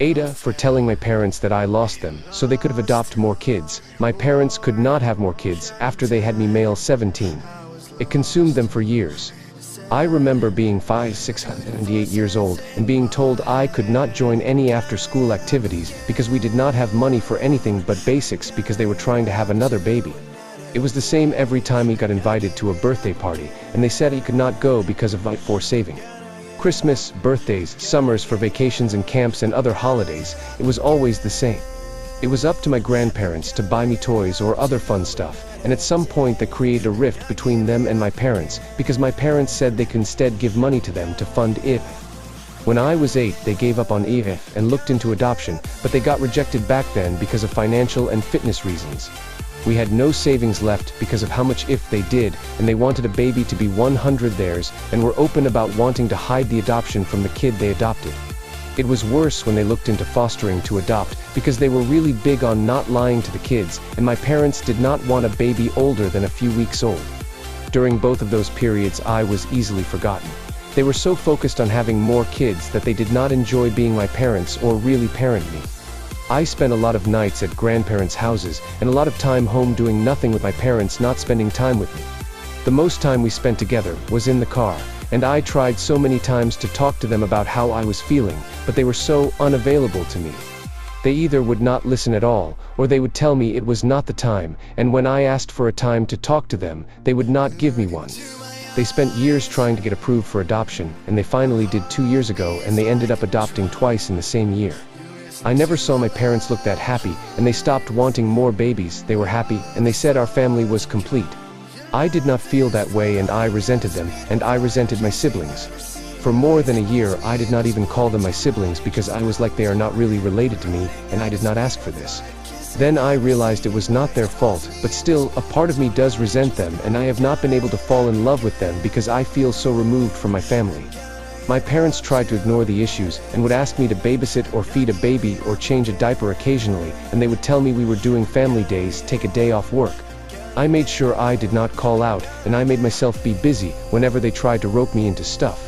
AITAH for telling my parents that I lost them, so they could have adopted more kids. My parents could not have more kids after they had me male 17. It consumed them for years. I remember being 678 years old and being told I could not join any after-school activities because we did not have money for anything but basics because they were trying to have another baby. It was the same every time he got invited to a birthday party, and they said he could not go because of for saving. Christmas, birthdays, summers for vacations and camps and other holidays, it was always the same. It was up to my grandparents to buy me toys or other fun stuff, and at some point that created a rift between them and my parents, because my parents said they could instead give money to them to fund it. When I was 8, they gave up on AITAH and looked into adoption, but they got rejected back then because of financial and fitness reasons. We had no savings left because of how much if they did, and they wanted a baby to be 100 theirs, and were open about wanting to hide the adoption from the kid they adopted. It was worse when they looked into fostering to adopt, because they were really big on not lying to the kids, and my parents did not want a baby older than a few weeks old. During both of those periods I was easily forgotten. They were so focused on having more kids that they did not enjoy being my parents or really parent me. I spent a lot of nights at grandparents' houses, and a lot of time home doing nothing with my parents not spending time with me. The most time we spent together was in the car, and I tried so many times to talk to them about how I was feeling, but they were so unavailable to me. They either would not listen at all, or they would tell me it was not the time, and when I asked for a time to talk to them, they would not give me one. They spent years trying to get approved for adoption, and they finally did 2 years ago, and they ended up adopting twice in the same year. I never saw my parents look that happy, and they stopped wanting more babies. They were happy, and they said our family was complete. I did not feel that way, and I resented them, and I resented my siblings. For more than a year I did not even call them my siblings because I was like they are not really related to me, and I did not ask for this. Then I realized it was not their fault, but still, a part of me does resent them, and I have not been able to fall in love with them because I feel so removed from my family. My parents tried to ignore the issues, and would ask me to babysit or feed a baby or change a diaper occasionally, and they would tell me we were doing family days, take a day off work. I made sure I did not call out, and I made myself be busy whenever they tried to rope me into stuff.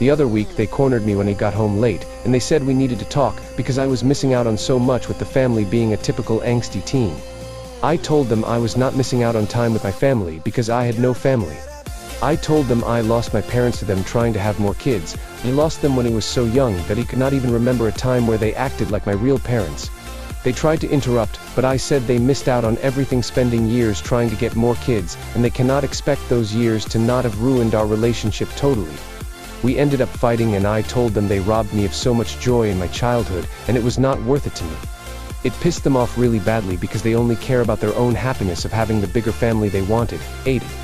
The other week they cornered me when I got home late, and they said we needed to talk because I was missing out on so much with the family being a typical angsty teen. I told them I was not missing out on time with my family because I had no family. I told them I lost my parents to them trying to have more kids. I lost them when he was so young that he could not even remember a time where they acted like my real parents. They tried to interrupt, but I said they missed out on everything, spending years trying to get more kids, and they cannot expect those years to not have ruined our relationship totally. We ended up fighting, and I told them they robbed me of so much joy in my childhood, and it was not worth it to me. It pissed them off really badly because they only care about their own happiness of having the bigger family they wanted. AITAH.